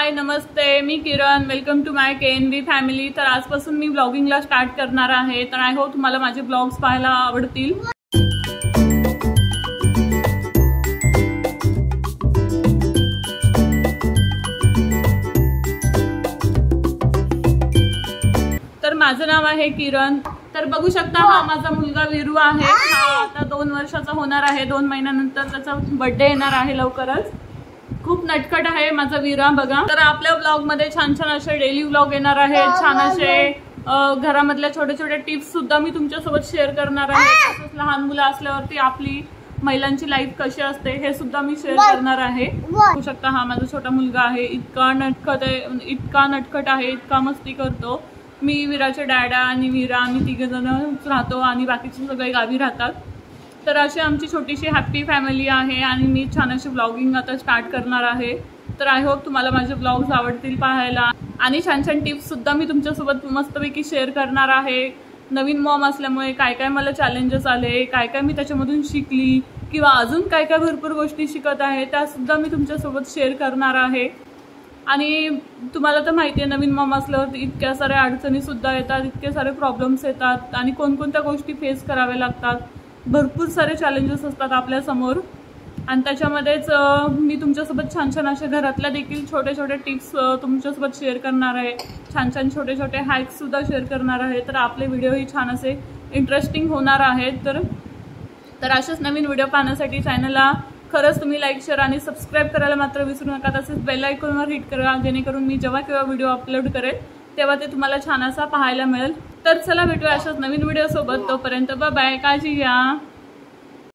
हाय नमस्ते, मी Kiran. Welcome to my KNV family. तर आजपासून मी ब्लॉगिंगला स्टार्ट करणार आहे. तर आय होप तुम्हाला माझे ब्लॉग्स पाहायला आवडतील. तर माझं नाव आहे किरण. तर बघू शकता हा माझा मुलगा वीरू आहे. हा आता 2 वर्षाचा होणार आहे. 2 महिन्यानंतर त्याचा बर्थडे येणार आहे लवकरच. खूप नटखट आहे माझा वीरा बघा. तर आपल्या ब्लॉग मध्ये छान छान असे डेली ब्लॉग येणार आहेत. छान असे घरामधल्या छोटे छोटे टिप्स सुद्धा मी तुमच्यासोबत शेअर करणार आहे. तसंच लहान मुलं असल्यावरती आपली महिलांची लाईफ कशी असते हे सुद्धा मी शेअर करणार आहे. बघू शकता हा माझा छोटा मुलगा आहे. इतका नटखट आहे, इतका मस्ती करतो. मी वीराचे डॅडा आणि वीरा आम्ही 3 जण राहतो आणि बाकीचे सगळे गावी राहतात. तर अशी आमची छोटीशी हॅप्पी फॅमिली आहे आणि मी छान अशी ब्लॉगिंग आता स्टार्ट करणार आहे. तर आय होप तुम्हाला माझे ब्लॉग्स आवडतील पाहायला आणि छान छान टिप्स सुद्धा मी तुमच्यासोबत मस्तपैकी शेअर करणार आहे. नवीन मॉम असल्यामुळे काय काय मला चॅलेंजेस आले, काय काय मी त्याच्यामधून शिकली किंवा अजून काय काय भरपूर गोष्टी शिकत आहे त्यासुद्धा मी तुमच्यासोबत शेअर करणार आहे. आणि तुम्हाला तर माहिती आहे नवीन मॉम असल्यावर इतक्या साऱ्या अडचणीसुद्धा येतात, इतके सारे प्रॉब्लेम्स येतात आणि कोणकोणत्या गोष्टी फेस कराव्या लागतात. भरपूर सारे चॅलेंजेस असतात आपल्यासमोर आणि त्याच्यामध्येच मी तुमच्यासोबत छान छान अशा घरातल्या देखील छोटे छोटे टिप्स तुमच्यासोबत शेअर करणार आहे. छान छान छोटे छोटे हॅक्ससुद्धा शेअर करणार आहे. तर आपले व्हिडिओही छान असे इंटरेस्टिंग होणार आहेत. तर असेच नवीन व्हिडिओ पाहण्यासाठी चॅनलला खरंच तुम्ही लाईक, शेअर आणि सबस्क्राईब करायला मात्र विसरू नका. तसेच बेल आयकॉनवर हिट करा जेणेकरून मी जेव्हा केव्हा व्हिडिओ अपलोड करेल तेव्हा ते तुम्हाला छान असा पाहायला मिळेल. तर चला भेटूया अशाच नवीन व्हिडिओ सोबत. तोपर्यंत बाय बाय, काळजी घ्या.